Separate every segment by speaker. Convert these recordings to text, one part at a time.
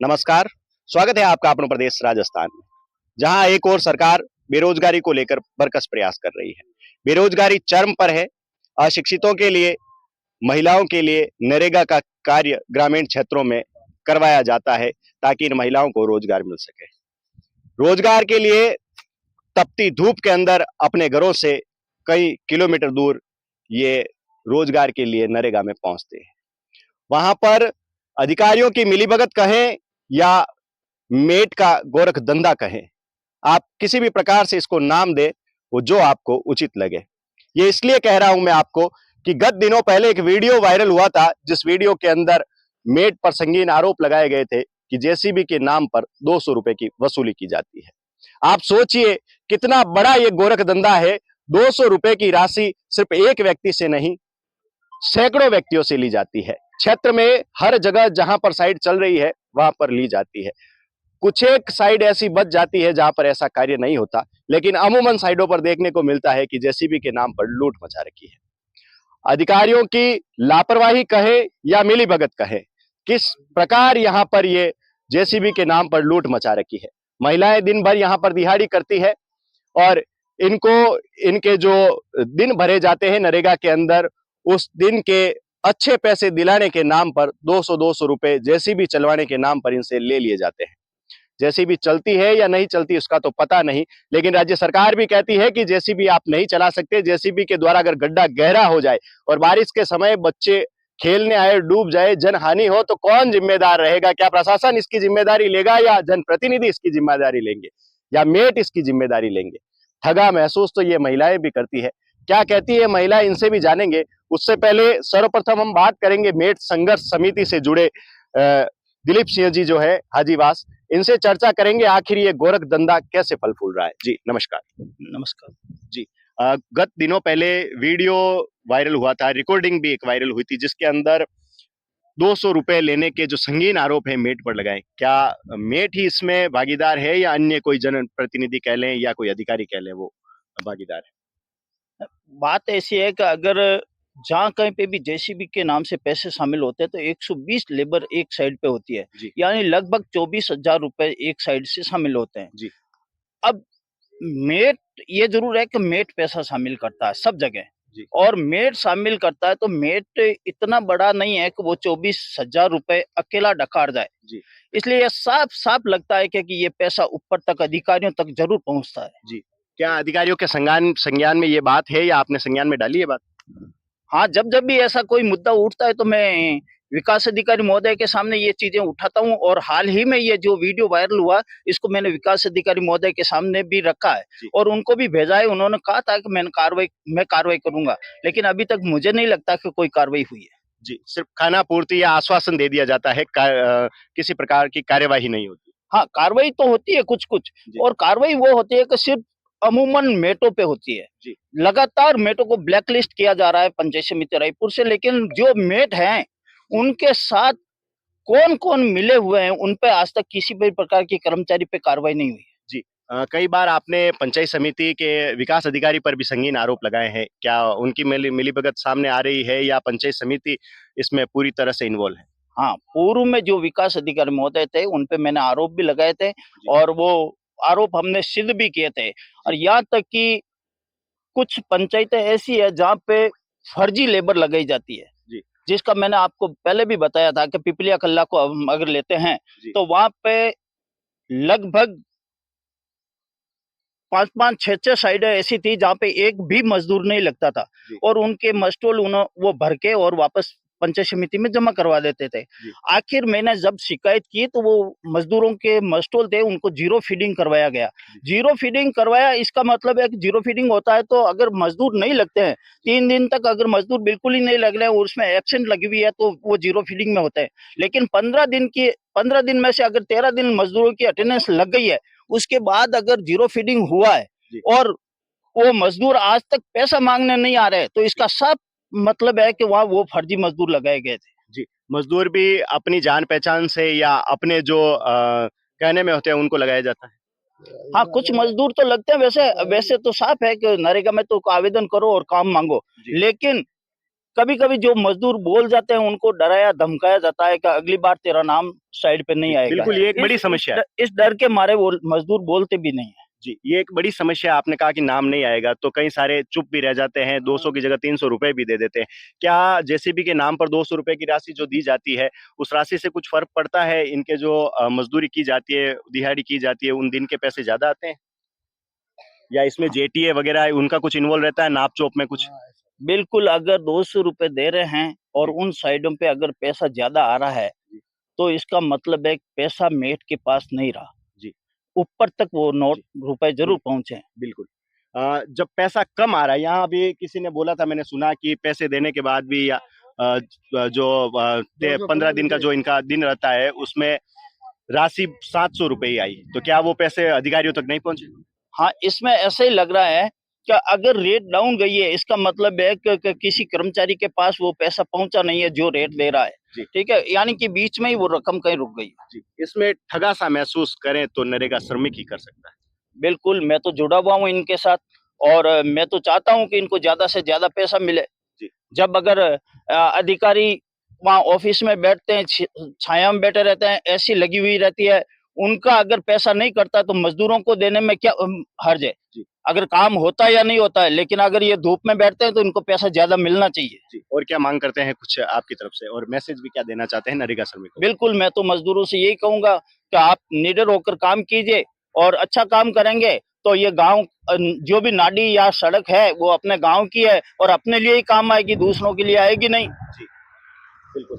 Speaker 1: नमस्कार। स्वागत है आपका अपना प्रदेश राजस्थान में, जहां एक और सरकार बेरोजगारी को लेकर बरकस प्रयास कर रही है। बेरोजगारी चरम पर है। अशिक्षितों के लिए, महिलाओं के लिए नरेगा का कार्य ग्रामीण क्षेत्रों में करवाया जाता है ताकि इन महिलाओं को रोजगार मिल सके। रोजगार के लिए तपती धूप के अंदर अपने घरों से कई किलोमीटर दूर ये रोजगार के लिए नरेगा में पहुंचते हैं। वहां पर अधिकारियों की मिलीभगत कहें या मेट का गोरख धंधा कहें, आप किसी भी प्रकार से इसको नाम दे, वो जो आपको उचित लगे। ये इसलिए कह रहा हूं मैं आपको कि गत दिनों पहले एक वीडियो वायरल हुआ था, जिस वीडियो के अंदर मेट पर संगीन आरोप लगाए गए थे कि जेसीबी के नाम पर 200 रुपए की वसूली की जाती है। आप सोचिए कितना बड़ा ये गोरख धंधा है। 200 रुपए की राशि सिर्फ एक व्यक्ति से नहीं, सैकड़ों व्यक्तियों से ली जाती है। क्षेत्र में हर जगह जहां पर साइट चल रही है वहां पर ली जाती है। कुछ एक साइड ऐसी बच जाती है जहां पर ऐसा कार्य नहीं होता, लेकिन अमूमन साइडों पर देखने को मिलता है कि जेसीबी के नाम पर लूट मचा रखी है। अधिकारियों की लापरवाही कहे या मिलीभगत कहे, किस प्रकार यहां पर ये जेसीबी के नाम पर लूट मचा रखी है। महिलाएं दिन भर यहां पर दिहाड़ी करती है और इनको इनके जो दिन भरे जाते हैं नरेगा के अंदर, उस दिन के अच्छे पैसे दिलाने के नाम पर 200-200 रुपए जेसीबी चलवाने के नाम पर इनसे ले लिए जाते हैं। जेसीबी चलती है या नहीं चलती उसका तो पता नहीं, लेकिन राज्य सरकार भी कहती है कि जेसीबी आप नहीं चला सकते। जेसीबी के द्वारा अगर गड्ढा गहरा हो जाए और बारिश के समय बच्चे खेलने आए डूब जाए, जनहानि हो, तो कौन जिम्मेदार रहेगा? क्या प्रशासन इसकी जिम्मेदारी लेगा या जनप्रतिनिधि इसकी जिम्मेदारी लेंगे या मेट इसकी जिम्मेदारी लेंगे? ठगा महसूस तो ये महिलाएं भी करती है। क्या कहती है महिला, इनसे भी जानेंगे। उससे पहले सर्वप्रथम हम बात करेंगे मेट संघर्ष समिति से जुड़े दिलीप सिंह जी जो है हाजीवास, इनसे चर्चा करेंगे आखिर ये गोरख धंधा कैसे फल फूल रहा है। जी नमस्कार।
Speaker 2: नमस्कार
Speaker 1: जी, गत दिनों पहले वीडियो वायरल हुआ था, रिकॉर्डिंग भी एक वायरल हुई थी, जिसके अंदर 200 रुपए लेने के जो संगीन आरोप है मेट पर लगाए। क्या मेट ही इसमें भागीदार है या अन्य कोई जनप्रतिनिधि कह लें या कोई अधिकारी कह लें वो भागीदार है?
Speaker 2: बात ऐसी है कि अगर जहाँ कहीं पे भी जेसीबी के नाम से पैसे शामिल होते हैं तो 120 लेबर एक साइड पे होती है, यानी लगभग 24,000 रुपए एक साइड से शामिल होते हैं।
Speaker 1: जी।
Speaker 2: अब मेट ये जरूर है कि मेट पैसा शामिल करता है सब जगह, और मेट शामिल करता है तो मेट इतना बड़ा नहीं है कि वो 24,000 रुपए अकेला डकार जाए। इसलिए ये साफ साफ लगता है कि ये पैसा ऊपर तक अधिकारियों तक जरूर पहुंचता है।
Speaker 1: जी, क्या अधिकारियों के संज्ञान में ये बात है या आपने संज्ञान में डाली है बात?
Speaker 2: हाँ, जब भी ऐसा कोई मुद्दा उठता है तो मैं विकास अधिकारी महोदय के सामने ये चीजें उठाता हूँ, और हाल ही में ये जो वीडियो वायरल हुआ इसको मैंने विकास अधिकारी महोदय के सामने भी रखा है और उनको भी भेजा है। उन्होंने कहा था कि मैं कार्रवाई करूंगा, लेकिन अभी तक मुझे नहीं लगता कि कोई कार्रवाई हुई है।
Speaker 1: जी, सिर्फ खाना पूर्ति या आश्वासन दे दिया जाता है, किसी प्रकार की कार्यवाही नहीं होती।
Speaker 2: हाँ, कार्रवाई तो होती है कुछ कुछ, और कार्रवाई वो होती है कि सिर्फ अमूमन मेटों पे होती है। लगातार मेटों को ब्लैकलिस्ट किया जा रहा है पंचायत समिति रायपुर से, लेकिन जो मेट हैं उनके साथ कौन कौन मिले हुए हैं उन पे आज तक किसी भी प्रकार की कर्मचारी पे कार्रवाई नहीं हुई है।
Speaker 1: जी, कई बार आपने पंचायत समिति के विकास अधिकारी पर भी संगीन आरोप लगाए हैं। क्या उनकी मिलीभगत सामने आ रही है या पंचायत समिति इसमें पूरी तरह से इन्वॉल्व है?
Speaker 2: हाँ, पूर्व में जो विकास अधिकारी महोदय थे उन पे मैंने आरोप भी लगाए थे और वो आरोप हमने सिद्ध भी किए थे, और यहाँ तक कि कुछ पंचायतें ऐसी है जहाँ पे फर्जी लेबर लगाई जाती है, जिसका मैंने आपको पहले भी बताया था कि पिपलिया कल्ला को हम अगर लेते हैं तो वहां पे लगभग 5-5, 6-6 साइडें ऐसी थी जहाँ पे एक भी मजदूर नहीं लगता था, और उनके मस्टोल वो भर के और वापस पंचायत समिति में जमा करवा देते थे। आखिर मैंने जब शिकायत की तो वो मजदूरों के मस्टोल थे उनको जीरो फीडिंग करवाया गया। जीरो फीडिंग करवाया, इसका मतलब है कि जीरो फीडिंग होता है तो अगर मजदूर नहीं लगते हैं 3 दिन तक, अगर मजदूर बिल्कुल ही नहीं लग रहे हैं और उसमें एब्सेंट लगी हुई है तो वो जीरो फीडिंग में होता है। लेकिन 15 दिन में से अगर 13 दिन मजदूरों की अटेंडेंस लग गई है, उसके बाद अगर जीरो फीडिंग हुआ है और वो मजदूर आज तक पैसा मांगने नहीं आ रहे, तो इसका सब मतलब है कि वहाँ वो फर्जी मजदूर लगाए गए थे।
Speaker 1: जी, मजदूर भी अपनी जान पहचान से या अपने जो कहने में होते हैं उनको लगाया जाता है?
Speaker 2: हाँ, कुछ मजदूर तो लगते हैं, वैसे वैसे तो साफ है कि नरेगा में तो आवेदन करो और काम मांगो, लेकिन कभी कभी जो मजदूर बोल जाते हैं उनको डराया धमकाया जाता है कि अगली बार तेरा नाम साइड पे नहीं आएगा।
Speaker 1: बिल्कुल, ये एक बड़ी समस्या है।
Speaker 2: इस डर के मारे वो मजदूर बोलते भी नहीं है।
Speaker 1: जी, ये एक बड़ी समस्या है। आपने कहा कि नाम नहीं आएगा, तो कई सारे चुप भी रह जाते हैं, 200 की जगह 300 रुपए भी दे देते हैं। क्या जेसीबी के नाम पर 200 रुपए की राशि जो दी जाती है, उस राशि से कुछ फ़र्क पड़ता है? इनके जो मज़दूरी की जाती है, दिहाड़ी की जाती है, उन दिन के पैसे ज़्यादा आते हैं? या इसमें जेटीए वगैरह है, उनका कुछ इन्वॉल्व रहता है नाप-जोप में कुछ?
Speaker 2: बिल्कुल, अगर 200 रुपए दे रहे हैं और उन साइडों पे अगर पैसा ज्यादा आ रहा है, तो इसका मतलब है कि पैसा मेट के पास नहीं रहा।
Speaker 1: जी।
Speaker 2: ऊपर तक वो नोट रुपए जरूर पहुंचे।
Speaker 1: बिल्कुल। जब पैसा कम आ रहा है, यहाँ अभी किसी ने बोला था, मैंने सुना कि पैसे देने के बाद भी या जो 15 दिन का जो इनका दिन रहता है, उसमें राशि 700 रुपए ही आई। तो क्या वो पैसे अधिकारियों तक नहीं पहुंचे?
Speaker 2: हाँ, इसमें ऐसे ही लग रहा है कि अगर रेट डाउन गई है, इसका मतलब है कि किसी कर्मचारी के पास वो पैसा पहुंचा नहीं है जो रेट दे रहा है।
Speaker 1: जी।
Speaker 2: ठीक है, यानी कि बीच में ही वो रकम कहीं रुक गई।
Speaker 1: जी। इसमें ठगा सा महसूस करें तो नरेगा श्रमिक ही कर सकता है।
Speaker 2: बिल्कुल, मैं तो जुड़ा हुआ हूँ इनके साथ और मैं तो चाहता हूँ कि इनको ज्यादा से ज्यादा पैसा मिले।
Speaker 1: जी।
Speaker 2: जब अगर अधिकारी वहाँ ऑफिस में बैठते हैं, छाया में बैठे रहते हैं, एसी लगी हुई रहती है, उनका अगर पैसा नहीं करता तो मजदूरों को देने में क्या हर्ज है?
Speaker 1: जी।
Speaker 2: अगर काम होता है या नहीं होता है, लेकिन अगर ये धूप में बैठते हैं तो इनको पैसा ज्यादा मिलना चाहिए।
Speaker 1: जी। और क्या मांग करते हैं कुछ आपकी तरफ से, और मैसेज भी क्या देना चाहते हैं नरेगा श्रमिकों को?
Speaker 2: बिल्कुल, मैं तो मजदूरों से यही कहूंगा कि आप निडर होकर काम कीजिए और अच्छा काम करेंगे तो ये गांव जो भी नाली या सड़क है वो अपने गांव की है और अपने लिए ही काम आएगी, दूसरों के लिए आएगी नहीं।
Speaker 1: जी, बिल्कुल।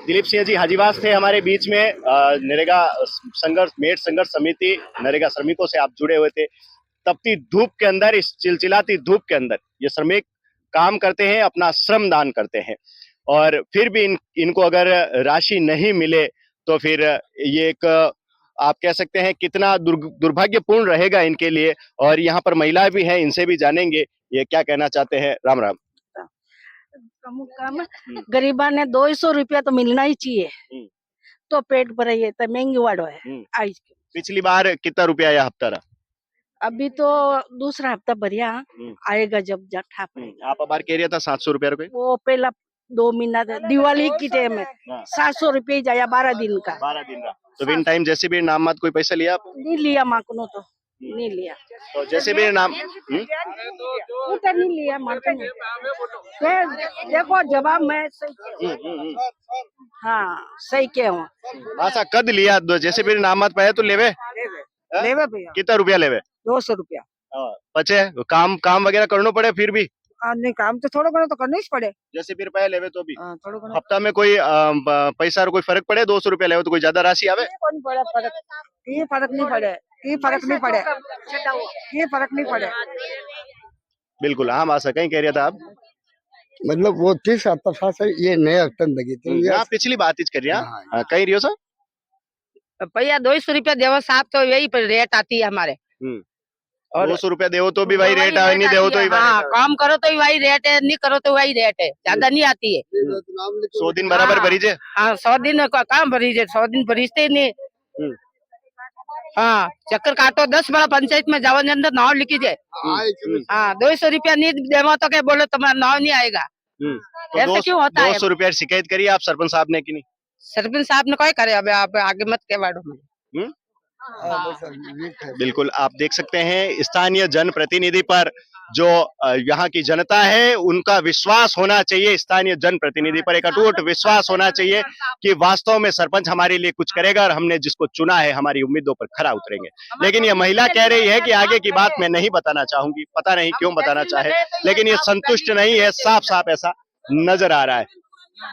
Speaker 1: दिलीप सिंह जी हाजीवास थे हमारे बीच में। नरेगा संघर्ष मेट संघर्ष समिति नरेगा श्रमिकों से आप जुड़े हुए थे। तपती धूप के अंदर, इस चिलचिलाती धूप के अंदर ये श्रमिक काम करते हैं, अपना श्रम दान करते हैं, और फिर भी इनको अगर राशि नहीं मिले तो फिर ये एक आप कह सकते हैं कितना दुर्भाग्यपूर्ण रहेगा इनके लिए। और यहाँ पर महिलाएं भी हैं, इनसे भी जानेंगे ये क्या कहना चाहते हैं। राम राम।
Speaker 3: कम गरीबा ने 200 रुपया तो मिलना ही चाहिए, तो पेट भराइए तो महंगी वाड़ो है आज।
Speaker 1: पिछली बार कितना रुपया आया हफ्ता रहा?
Speaker 3: अभी तो दूसरा हफ्ता बढ़िया आएगा जब जठा
Speaker 1: आप बार कह रहा था 700 रुपया रुपए।
Speaker 3: वो पहला 2 महीना दिवाली की टाइम में 700 रुपये जाया 12 दिन का।
Speaker 1: 12 दिन का। तो विन टाइम जैसे भी नाम मत कोई पैसा लिया आप?
Speaker 3: नहीं लिया माकनो तो नहीं लिया,
Speaker 1: तो जैसे भी नाम
Speaker 3: तो नहीं लिया माकनो। देखो जवाब मैं सही हाँ सही क्या हूँ।
Speaker 1: ऐसा कद लिया जैसे भी नाम मत पाए तो लेवे
Speaker 3: लेवे भैया
Speaker 1: कितना रुपया लेवे?
Speaker 3: 200 रुपया।
Speaker 1: पचे काम वगैरह करना पड़े फिर भी?
Speaker 3: नहीं काम तो थोड़ा घना तो करना ही पड़े।
Speaker 1: जैसे फिर पाए लेवे तो भी
Speaker 3: थोड़ा
Speaker 1: हफ्ता में कोई पैसा कोई फर्क पड़े? 200 रुपया लेवे तो कोई ज्यादा राशि आवे?
Speaker 3: फर्क नहीं पड़े, फर्क नहीं पड़े।
Speaker 1: बिल्कुल हम आ सकें, कह रहा था आप?
Speaker 4: मतलब वो 30 हफ्ता से ये नया टन लगी थी।
Speaker 1: आप पिछली बात ही कर रहा कही रही हो सर?
Speaker 5: भैया 200 रुपया देवो साहब तो यही पर रेट आती है हमारे।
Speaker 1: और 200 रुपया देवो तो भी वही रेट है, नहीं देवो तो ही
Speaker 5: हाँ, काम करो तो वही रेट है, नहीं करो तो वही रेट है, ज्यादा नहीं आती है।
Speaker 1: 100 दिन बराबर भरीजे?
Speaker 5: हाँ 100 दिन का काम भरीजे, 100 दिन भरीजते ही नहीं। हाँ चक्कर काटो 10 बड़ा पंचायत में जाओ अंदर नाव लिखी जाए। हाँ 200 रुपया नहीं देवा तो क्या बोलो तुम्हारा नाव नहीं आएगा। ऐसा क्यों होता है?
Speaker 1: 200 रुपया शिकायत करी आप सरपंच साहब ने कि नहीं?
Speaker 5: सरपंच साहब ने कोई करे, अब आप आगे मत के बाड़ो में।
Speaker 1: बिल्कुल आप देख सकते हैं स्थानीय जनप्रतिनिधि पर जो यहाँ की जनता है उनका विश्वास होना चाहिए, स्थानीय जनप्रतिनिधि पर एक अटूट विश्वास होना चाहिए कि वास्तव में सरपंच हमारे लिए कुछ करेगा और हमने जिसको चुना है हमारी उम्मीदों पर खरा उतरेंगे। लेकिन ये महिला कह रही है कि आगे की बात मैं नहीं बताना चाहूंगी, पता नहीं क्यों बताना चाहे, लेकिन ये संतुष्ट नहीं है, साफ साफ ऐसा नजर आ रहा है।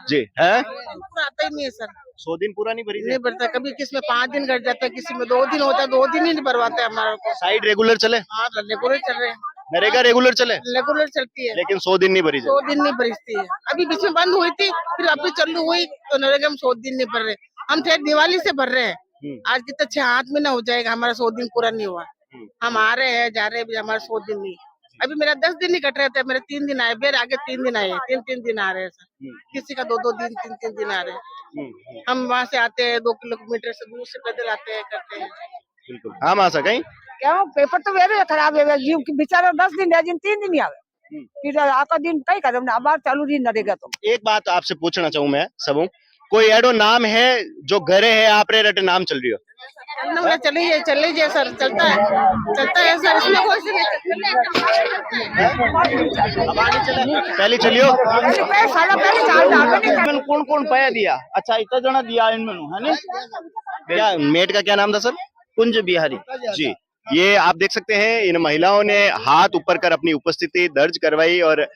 Speaker 1: जी है
Speaker 6: आता ही नहीं है सर।
Speaker 1: 100 दिन पूरा नहीं भरी?
Speaker 6: नहीं भरता, कभी किसी में 5 दिन घट जाता है, किसी में 2 दिन होता है, 2 दिन ही नहीं भरवाते हमारे को।
Speaker 1: साइड रेगुलर चले?
Speaker 6: हाँ रेगुलर चल रहे हैं,
Speaker 1: नरेगा रेगुलर चले,
Speaker 6: रेगुलर चलती है,
Speaker 1: लेकिन 100 दिन नहीं भरी?
Speaker 6: 100 दिन नहीं भरती है। अभी बीच में बंद हुई थी, फिर अभी चालू हुई तो नरेगा में 100 दिन नहीं भर रहे। हम थे दिवाली से भर रहे हैं, आज कितना 6 महीना हो जाएगा हमारा 100 दिन पूरा नहीं हुआ। हम आ रहे हैं जा रहे हैं, हमारा 100 दिन नहीं। अभी मेरा 10 दिन नहीं कट रहे थे, मेरे 3 दिन आए, फिर आगे 3 दिन आए, 3 दिन आ रहे हैं सर। किसी का 2 दिन 3 दिन आ रहे हैं। हम वहाँ से आते हैं 2 किलोमीटर से दूर से पैदल आते हैं करते हैं।
Speaker 1: बिल्कुल हम आ सकें।
Speaker 3: क्या पेपर तो वे खराब है, जीव बेचारा 10 दिन 3 दिन ही आवे।
Speaker 5: फिर आखा दिन कई करे अबार चालू रही नरेगा तो
Speaker 1: एक बात आपसे पूछना चाहूँ मैं सबू, कोई एडो नाम है जो घरे है आप रे रटे नाम चल रही हो?
Speaker 6: चल लीजिए सर, चलता है सर, इसमें कोई सी
Speaker 1: पहले चलियो
Speaker 2: इनमें कौन कौन पाया दिया? अच्छा इतना जना दिया इनमें है ना?
Speaker 1: क्या मेट का क्या नाम था सर?
Speaker 2: कुंज बिहारी
Speaker 1: जी, ये आप देख सकते हैं इन महिलाओं ने हाथ ऊपर कर अपनी उपस्थिति दर्ज करवाई और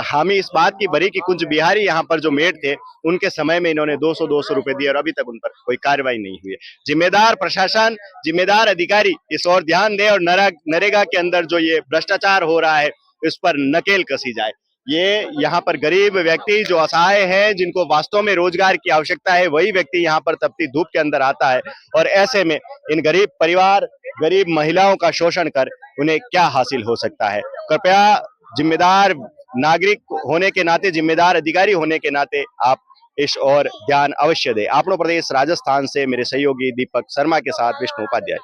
Speaker 1: हामी इस बात की भरी कि कुंज बिहारी यहाँ पर जो मेट थे उनके समय में इन्होंने 200 रुपए दिए और अभी तक उन पर कोई कार्रवाई नहीं हुई है। जिम्मेदार प्रशासन, जिम्मेदार अधिकारी इस ओर ध्यान दे और नरेगा के अंदर जो ये भ्रष्टाचार हो रहा है इस पर नकेल कसी जाए। ये यहाँ पर गरीब व्यक्ति जो असहाय है, जिनको वास्तव में रोजगार की आवश्यकता है, वही व्यक्ति यहाँ पर तपती धूप के अंदर आता है और ऐसे में इन गरीब परिवार, गरीब महिलाओं का शोषण कर उन्हें क्या हासिल हो सकता है। कृपया जिम्मेदार नागरिक होने के नाते, जिम्मेदार अधिकारी होने के नाते आप इस और ध्यान अवश्य दें। आपनो प्रदेश राजस्थान से मेरे सहयोगी दीपक शर्मा के साथ विष्णु उपाध्याय।